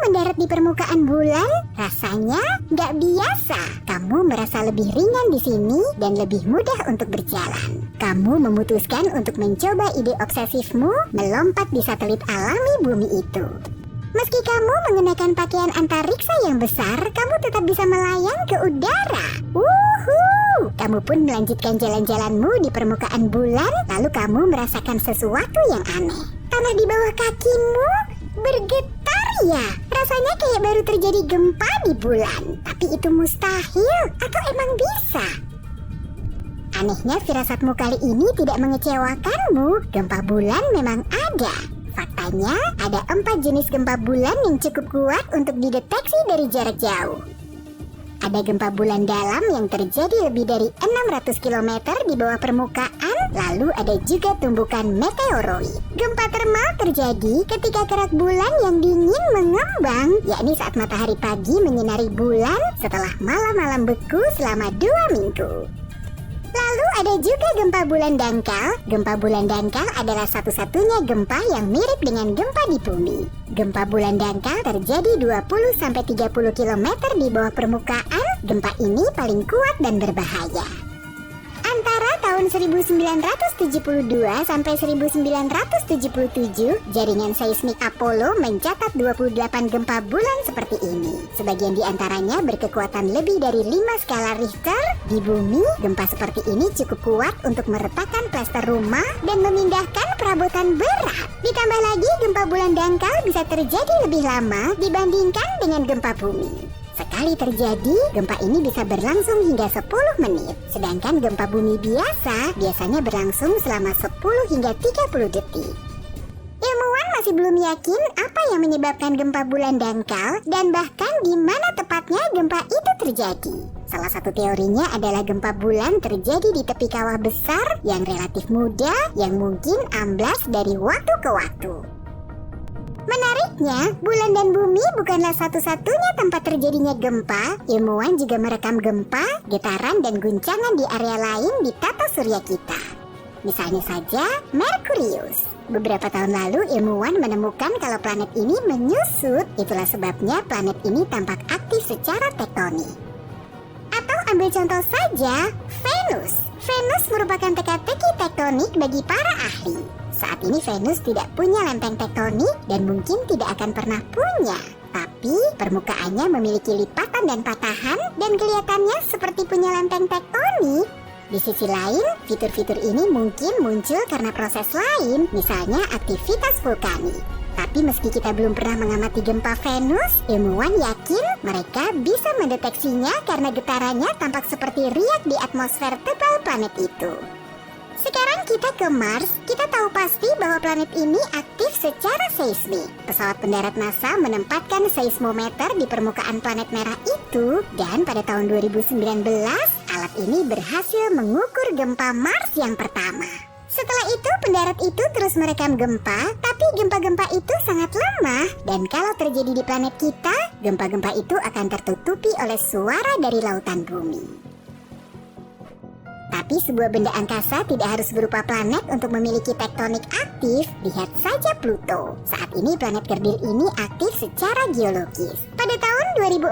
mendarat di permukaan bulan? Rasanya nggak biasa. Kamu merasa lebih ringan di sini dan lebih mudah untuk berjalan. Kamu memutuskan untuk mencoba ide obsesifmu melompat di satelit alami bumi itu. Meski kamu mengenakan pakaian antariksa yang besar, kamu tetap bisa melayang ke udara. Wuhuu! Kamu pun melanjutkan jalan-jalanmu di permukaan bulan, lalu kamu merasakan sesuatu yang aneh. Tanah di bawah kakimu bergetar ya. Rasanya kayak baru terjadi gempa di bulan. Tapi itu mustahil, atau emang bisa? Anehnya firasatmu kali ini tidak mengecewakanmu. Gempa bulan memang ada. Faktanya, ada 4 jenis gempa bulan yang cukup kuat untuk dideteksi dari jarak jauh. Ada gempa bulan dalam yang terjadi lebih dari 600 km di bawah permukaan, lalu ada juga tumbukan meteoroid. Gempa termal terjadi ketika kerak bulan yang dingin mengembang, yakni saat matahari pagi menyinari bulan setelah malam-malam beku selama 2 minggu. Lalu ada juga gempa bulan dangkal. Gempa bulan dangkal adalah satu-satunya gempa yang mirip dengan gempa di bumi. Gempa bulan dangkal terjadi 20-30 km di bawah permukaan. Gempa ini paling kuat dan berbahaya. Antara tahun 1972 sampai 1977, jaringan seismik Apollo mencatat 28 gempa bulan seperti ini. Sebagian di antaranya berkekuatan lebih dari 5 skala Richter. Di bumi, gempa seperti ini cukup kuat untuk meretakkan plester rumah dan memindahkan perabotan berat. Ditambah lagi, gempa bulan dangkal bisa terjadi lebih lama dibandingkan dengan gempa bumi. Sekali terjadi, gempa ini bisa berlangsung hingga 10 menit. Sedangkan gempa bumi biasanya berlangsung selama 10 hingga 30 detik. Ilmuwan masih belum yakin apa yang menyebabkan gempa bulan dangkal dan bahkan di mana tepatnya gempa itu terjadi. Salah satu teorinya adalah gempa bulan terjadi di tepi kawah besar yang relatif muda yang mungkin amblas dari waktu ke waktu. Menariknya, bulan dan bumi bukanlah satu-satunya tempat terjadinya gempa. Ilmuwan juga merekam gempa, getaran, dan guncangan di area lain di tata surya kita. Misalnya saja, Merkurius. Beberapa tahun lalu, ilmuwan menemukan kalau planet ini menyusut. Itulah sebabnya planet ini tampak aktif secara tektonik. Atau ambil contoh saja, Venus. Venus merupakan teka-teki tektonik bagi para ahli. Saat ini Venus tidak punya lempeng tektonik dan mungkin tidak akan pernah punya. Tapi permukaannya memiliki lipatan dan patahan dan kelihatannya seperti punya lempeng tektonik. Di sisi lain, fitur-fitur ini mungkin muncul karena proses lain, misalnya aktivitas vulkanik. Tapi meski kita belum pernah mengamati gempa Venus, ilmuwan yakin mereka bisa mendeteksinya karena getarannya tampak seperti riak di atmosfer tebal planet itu. Sekarang kita ke Mars, kita tahu pasti bahwa planet ini aktif secara seismik. Pesawat pendarat NASA menempatkan seismometer di permukaan planet merah itu, dan pada tahun 2019, alat ini berhasil mengukur gempa Mars yang pertama. Setelah itu, pendarat itu terus merekam gempa, tapi gempa-gempa itu sangat lemah, dan kalau terjadi di planet kita, gempa-gempa itu akan tertutupi oleh suara dari lautan bumi. Tapi sebuah benda angkasa tidak harus berupa planet untuk memiliki tektonik aktif. Lihat saja Pluto. Saat ini planet kerdil ini aktif secara geologis. Pada tahun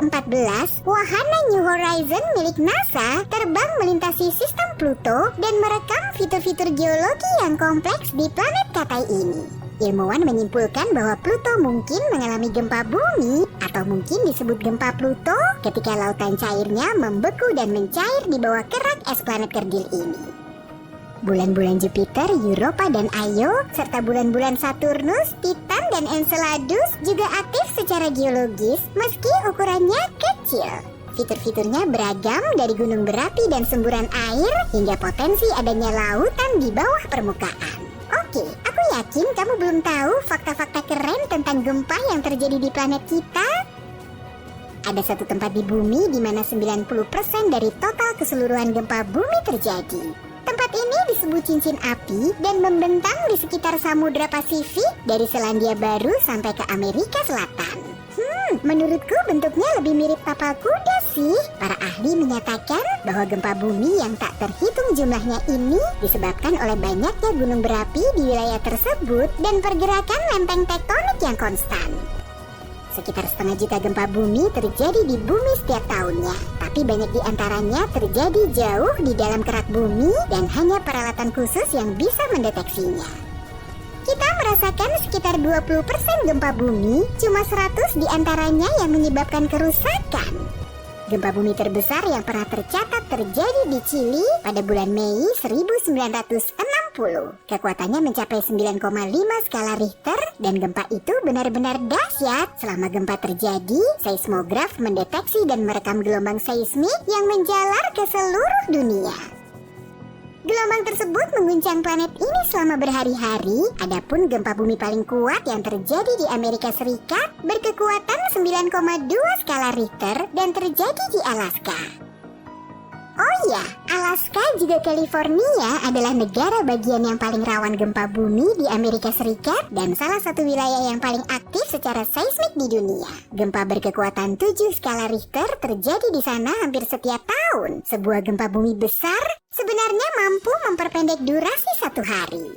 2014, wahana New Horizon milik NASA terbang melintasi sistem Pluto dan merekam fitur-fitur geologi yang kompleks di planet Katai ini. Ilmuwan menyimpulkan bahwa Pluto mungkin mengalami gempa bumi atau mungkin disebut gempa Pluto ketika lautan cairnya membeku dan mencair di bawah kerak es planet kerdil ini. Bulan-bulan Jupiter, Europa, dan Io, serta bulan-bulan Saturnus, Titan, dan Enceladus juga aktif secara geologis meski ukurannya kecil. Fitur-fiturnya beragam dari gunung berapi dan semburan air hingga potensi adanya lautan di bawah permukaan. Oke, aku yakin kamu belum tahu fakta-fakta keren tentang gempa yang terjadi di planet kita. Ada satu tempat di bumi di mana 90% dari total keseluruhan gempa bumi terjadi. Tempat ini disebut cincin api dan membentang di sekitar Samudra Pasifik dari Selandia Baru sampai ke Amerika Selatan. Menurutku bentuknya lebih mirip tapal kuda sih. Para ahli menyatakan bahwa gempa bumi yang tak terhitung jumlahnya ini disebabkan oleh banyaknya gunung berapi di wilayah tersebut dan pergerakan lempeng tektonik yang konstan. Sekitar setengah juta gempa bumi terjadi di bumi setiap tahunnya. Tapi banyak di antaranya terjadi jauh di dalam kerak bumi dan hanya peralatan khusus yang bisa mendeteksinya. Kita merasakan sekitar 20% gempa bumi, cuma 100 di antaranya yang menyebabkan kerusakan. Gempa bumi terbesar yang pernah tercatat terjadi di Chili pada bulan Mei 1960. Kekuatannya mencapai 9,5 skala Richter dan gempa itu benar-benar dahsyat. Selama gempa terjadi, seismograf mendeteksi dan merekam gelombang seismik yang menjalar ke seluruh dunia. Gelombang tersebut mengguncang planet ini selama berhari-hari. Adapun gempa bumi paling kuat yang terjadi di Amerika Serikat berkekuatan 9,2 skala Richter dan terjadi di Alaska. Oh ya, Alaska juga California adalah negara bagian yang paling rawan gempa bumi di Amerika Serikat dan salah satu wilayah yang paling aktif secara seismik di dunia. Gempa berkekuatan 7 skala Richter terjadi di sana hampir setiap tahun. Sebuah gempa bumi besar sebenarnya mampu memperpendek durasi 1 hari.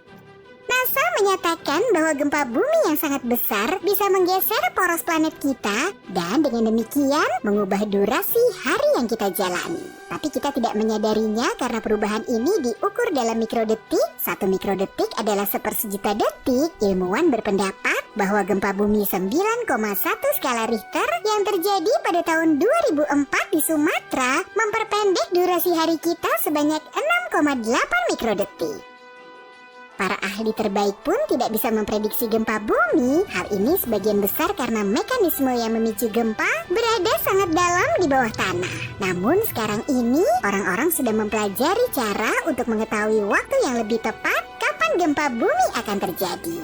NASA menyatakan bahwa gempa bumi yang sangat besar bisa menggeser poros planet kita dan dengan demikian mengubah durasi hari yang kita jalani. Tapi kita tidak menyadarinya karena perubahan ini diukur dalam mikrodetik. 1 mikrodetik adalah sepersejuta detik. Ilmuwan berpendapat bahwa gempa bumi 9,1 skala Richter yang terjadi pada tahun 2004 di Sumatera memperpendek durasi hari kita sebanyak 6,8 mikrodetik. Para ahli terbaik pun tidak bisa memprediksi gempa bumi. Hal ini sebagian besar karena mekanisme yang memicu gempa berada sangat dalam di bawah tanah. Namun sekarang ini orang-orang sudah mempelajari cara untuk mengetahui waktu yang lebih tepat kapan gempa bumi akan terjadi.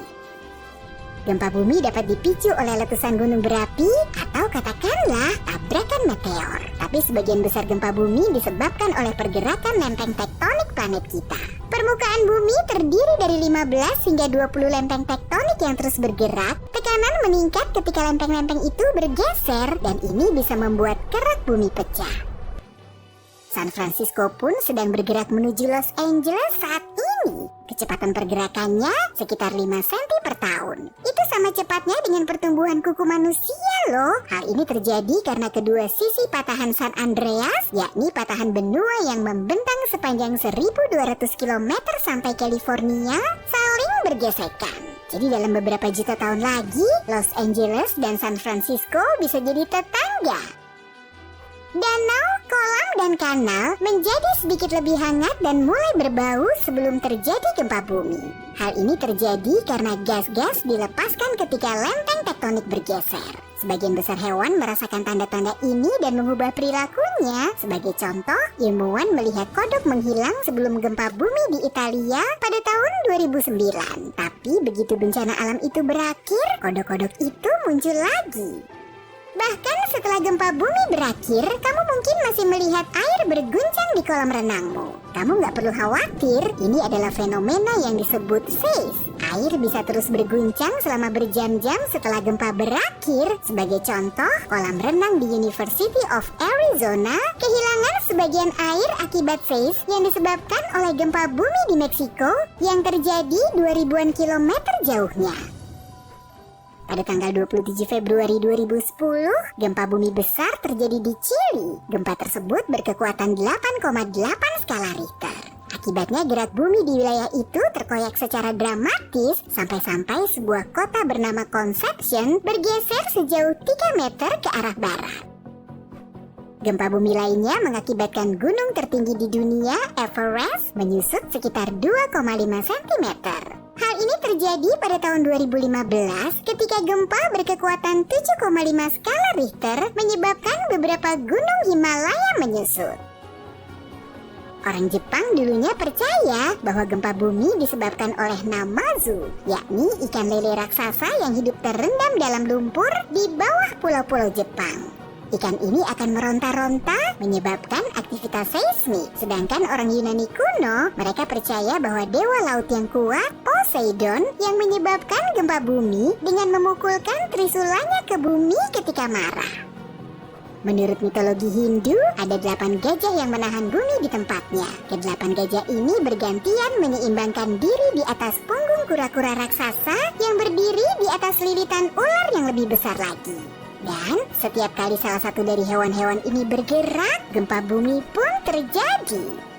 Gempa bumi dapat dipicu oleh letusan gunung berapi atau katakanlah tabrakan meteor. Tapi sebagian besar gempa bumi disebabkan oleh pergerakan lempeng tektonik planet kita. Permukaan bumi terdiri dari 15 hingga 20 lempeng tektonik yang terus bergerak. Tekanan meningkat ketika lempeng-lempeng itu bergeser dan ini bisa membuat kerak bumi pecah. San Francisco pun sedang bergerak menuju Los Angeles saat ini. Kecepatan pergerakannya sekitar 5 cm per tahun. Itu sama cepatnya dengan pertumbuhan kuku manusia loh. Hal ini terjadi karena kedua sisi patahan San Andreas, yakni patahan benua yang membentang sepanjang 1.200 km sampai California, saling bergesekan. Jadi dalam beberapa juta tahun lagi, Los Angeles dan San Francisco bisa jadi tetangga. Danau, kolam, dan kanal menjadi sedikit lebih hangat dan mulai berbau sebelum terjadi gempa bumi. Hal ini terjadi karena gas-gas dilepaskan ketika lempeng tektonik bergeser. Sebagian besar hewan merasakan tanda-tanda ini dan mengubah perilakunya. Sebagai contoh, ilmuwan melihat kodok menghilang sebelum gempa bumi di Italia pada tahun 2009. Tapi begitu bencana alam itu berakhir, kodok-kodok itu muncul lagi. Bahkan setelah gempa bumi berakhir, kamu mungkin masih melihat air berguncang di kolam renangmu. Kamu nggak perlu khawatir, ini adalah fenomena yang disebut phase. Air bisa terus berguncang selama berjam-jam setelah gempa berakhir. Sebagai contoh, kolam renang di University of Arizona kehilangan sebagian air akibat phase yang disebabkan oleh gempa bumi di Meksiko yang terjadi 2000-an kilometer jauhnya. Pada tanggal 27 Februari 2010, gempa bumi besar terjadi di Chili. Gempa tersebut berkekuatan 8,8 skala Richter. Akibatnya gerak bumi di wilayah itu terkoyak secara dramatis sampai-sampai sebuah kota bernama Concepcion bergeser sejauh 3 meter ke arah barat. Gempa bumi lainnya mengakibatkan gunung tertinggi di dunia, Everest, menyusut sekitar 2,5 cm. Hal ini terjadi pada tahun 2015 ketika gempa berkekuatan 7,5 skala Richter menyebabkan beberapa gunung Himalaya menyusut. Orang Jepang dulunya percaya bahwa gempa bumi disebabkan oleh Namazu, yakni ikan lele raksasa yang hidup terendam dalam lumpur di bawah pulau-pulau Jepang. Ikan ini akan meronta-ronta menyebabkan aktivitas seismik. Sedangkan orang Yunani kuno, mereka percaya bahwa dewa laut yang kuat, Poseidon, yang menyebabkan gempa bumi dengan memukulkan trisulanya ke bumi ketika marah. Menurut mitologi Hindu, ada 8 gajah yang menahan bumi di tempatnya. Ke-8 gajah ini bergantian menyeimbangkan diri di atas punggung kura-kura raksasa yang berdiri di atas lilitan ular yang lebih besar lagi. Dan setiap kali salah satu dari hewan-hewan ini bergerak, gempa bumi pun terjadi.